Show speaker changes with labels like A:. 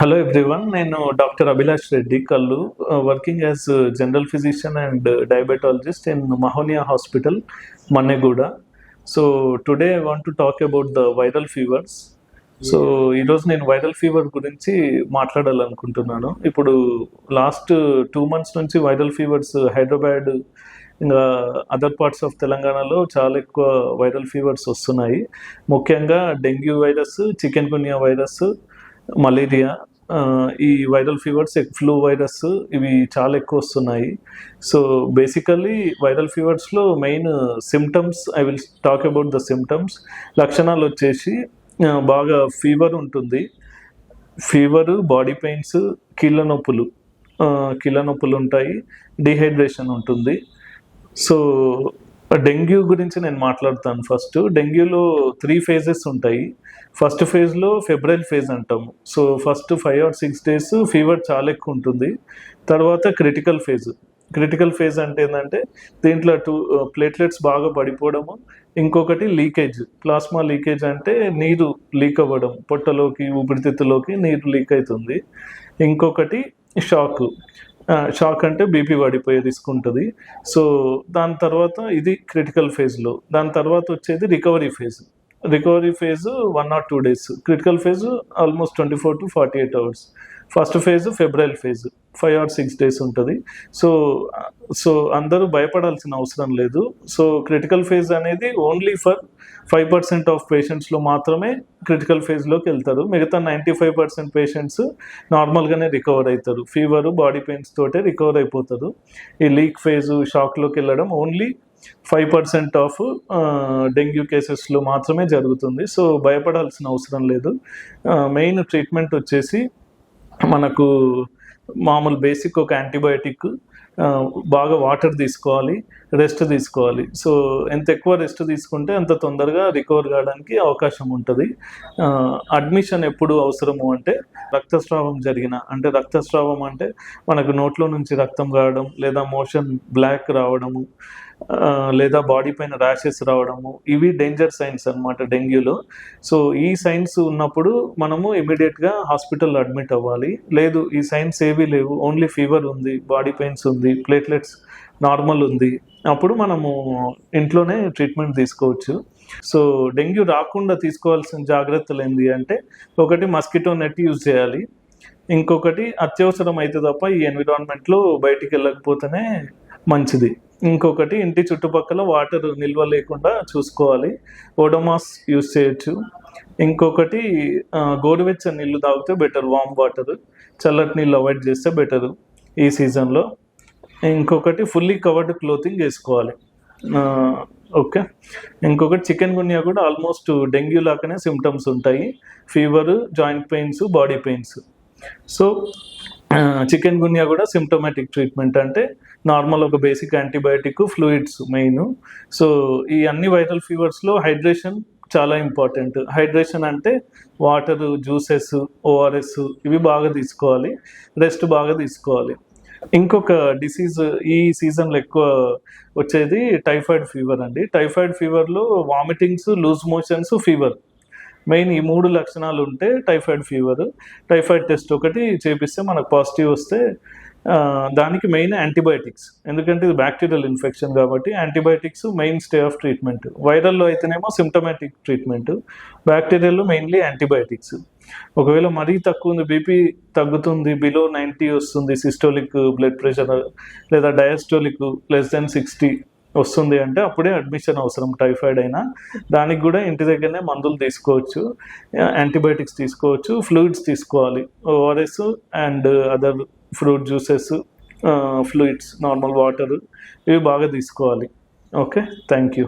A: Hello everyone, నేను doctor Abhilash Reddy కల్లు working as general physician and diabetologist in Mahonia Hospital, Manneguda. So today I want to talk about the viral fevers. So ఈరోజు నేను viral fever గురించి మాట్లాడాలనుకుంటున్నాను. ఇప్పుడు last 2 months నుంచి viral fevers Hyderabad ఇంకా other parts of తెలంగాణలో చాలా ఎక్కువ వైరల్ ఫీవర్స్ వస్తున్నాయి. ముఖ్యంగా dengue virus, chikungunya virus, malaria, ఈ వైరల్ ఫీవర్స్, ఫ్లూ వైరస్ ఇవి చాలా ఎక్కువ వస్తున్నాయి. సో బేసికల్లీ వైరల్ ఫీవర్స్లో main symptoms, I will talk about the symptoms. లక్షణాలు వచ్చేసి బాగా ఫీవర్ ఉంటుంది, ఫీవరు, బాడీ పెయిన్స్, కీళ్ళ నొప్పులు ఉంటాయి, డిహైడ్రేషన్ ఉంటుంది. సో డెంగ్యూ గురించి నేను మాట్లాడతాను. ఫస్ట్ డెంగ్యూలో 3 phases ఉంటాయి. ఫస్ట్ ఫేజ్లో ఫెబ్రైల్ ఫేజ్ అంటాము. So first 5 or 6 days fever చాలా ఎక్కువ ఉంటుంది. తర్వాత క్రిటికల్ ఫేజ్ అంటే ఏంటంటే దీంట్లో ప్లేట్లెట్స్ బాగా పడిపోవడము, ఇంకొకటి లీకేజ్, ప్లాస్మా లీకేజ్ అంటే నీరు లీక్ అవ్వడం, పొట్టలోకి ఊపిరితిత్తులోకి నీరు లీక్ అవుతుంది. ఇంకొకటి షాక్ అంటే బీపీ పడిపోయే రిస్క్ ఉంటుంది. సో దాని తర్వాత ఇది క్రిటికల్ ఫేజ్లో. దాని తర్వాత వచ్చేది recovery phase 1 or 2 days. Critical phase almost 24 to 48 hours. First phase febrile phase 5 or 6 days ఉంటుంది. సో అందరూ భయపడాల్సిన అవసరం లేదు. సో క్రిటికల్ ఫేజ్ అనేది ఓన్లీ ఫర్ 5% ఆఫ్ పేషెంట్స్లో మాత్రమే క్రిటికల్ ఫేజ్లోకి వెళ్తారు. మిగతా 95% పేషెంట్స్ నార్మల్గానే రికవర్ అవుతారు. ఫీవరు, బాడీ పెయిన్స్ తోటే రికవర్ అయిపోతారు. ఈ లీక్ ఫేజ్, షాక్లోకి వెళ్ళడం ఓన్లీ 5% ఆఫ్ డెంగ్యూ కేసెస్లో మాత్రమే జరుగుతుంది. సో భయపడాల్సిన అవసరం లేదు. మెయిన్ ట్రీట్మెంట్ వచ్చేసి మనకు మామూలు బేసిక్ ఒక యాంటీబయాటిక్, బాగా వాటర్ తీసుకోవాలి, రెస్ట్ తీసుకోవాలి. సో ఎంత ఎక్కువ రెస్ట్ తీసుకుంటే అంత తొందరగా రికవర్ కావడానికి అవకాశం ఉంటుంది. అడ్మిషన్ ఎప్పుడు అవసరము అంటే రక్తస్రావం అంటే మనకు నోట్లో నుంచి రక్తం కావడం, లేదా మోషన్ బ్లాక్ రావడము, లేదా బాడీ పైన ర్యాషెస్ రావడము, ఇవి డేంజర్ సైన్స్ అన్నమాట డెంగ్యూలో. సో ఈ సైన్స్ ఉన్నప్పుడు మనము ఇమీడియట్గా హాస్పిటల్లో అడ్మిట్ అవ్వాలి. లేదు ఈ సైన్స్ ఏవీ లేవు, ఓన్లీ ఫీవర్ ఉంది, బాడీ పెయిన్స్ ఉంది, ప్లేట్లెట్స్ నార్మల్ ఉంది, అప్పుడు మనము ఇంట్లోనే ట్రీట్మెంట్ తీసుకోవచ్చు. సో డెంగ్యూ రాకుండా తీసుకోవాల్సిన జాగ్రత్తలు ఏంటి అంటే, ఒకటి మస్కిటో నెట్ యూజ్ చేయాలి, ఇంకొకటి అత్యవసరం అయితే తప్ప ఈ ఎన్విరాన్మెంట్లో బయటికి వెళ్ళకపోతేనే మంచిది, ఇంకొకటి ఇంటి చుట్టుపక్కల వాటర్ నిల్వ లేకుండా చూసుకోవాలి, ఓడోమాస్ యూజ్ చేయొచ్చు, ఇంకొకటి గోరువెచ్చని నీళ్ళు తాగితే బెటర్, వామ్ వాటర్, చల్లటి నీళ్ళు అవాయిడ్ చేస్తే బెటరు ఈ సీజన్లో. ఇంకొకటి ఫుల్లీ కవర్డ్ క్లోతింగ్ వేసుకోవాలి. ఓకే, ఇంకొకటి చికెన్ గున్యా కూడా ఆల్మోస్ట్ డెంగ్యూ లాగానే సిమ్టమ్స్ ఉంటాయి, fever, joint pains, body pains. So chikungunya కూడా సిమ్టమాటిక్ ట్రీట్మెంట్ అంటే నార్మల్ ఒక basic antibiotic, fluids main. So ఈ అన్ని వైరల్ ఫీవర్స్లో హైడ్రేషన్ చాలా ఇంపార్టెంట్. హైడ్రేషన్ అంటే వాటర్, జ్యూసెస్, ఓఆర్ఎస్ ఇవి బాగా తీసుకోవాలి, రెస్ట్ బాగా తీసుకోవాలి. ఇంకొక డిసీజ్ ఈ సీజన్లో ఎక్కువ వచ్చేది టైఫాయిడ్ ఫీవర్ అండి. టైఫాయిడ్ ఫీవర్లో vomitings, loose motions, fever, main ఈ 3 లక్షణాలు ఉంటే టైఫాయిడ్ టెస్ట్ ఒకటి చేపిస్తే మనకు పాజిటివ్ వస్తే దానికి మెయిన్ యాంటీబయాటిక్స్, ఎందుకంటే ఇది బ్యాక్టీరియల్ ఇన్ఫెక్షన్ కాబట్టి antibiotics main stay of treatment. వైరల్లో అయితేనేమో సిమ్టమాటిక్ ట్రీట్మెంట్, బ్యాక్టీరియల్లో మెయిన్లీ యాంటీబయాటిక్స్. ఒకవేళ మరీ తక్కువ ఉంది, బీపీ తగ్గుతుంది, బిలో 90 వస్తుంది, సిస్టోలిక్ బ్లడ్ ప్రెషర్ లేదా డయాస్టోలిక్ <60 వస్తుంది అంటే అప్పుడే అడ్మిషన్ అవసరం. టైఫాయిడ్ అయినా దానికి కూడా ఇంటి దగ్గరనే మందులు తీసుకోవచ్చు, యాంటీబయాటిక్స్ తీసుకోవచ్చు, ఫ్లూయిడ్స్ తీసుకోవాలి, ORS and other fruit juices, fluids, normal water, ఇవి బాగా తీసుకోవాలి. Okay, thank you.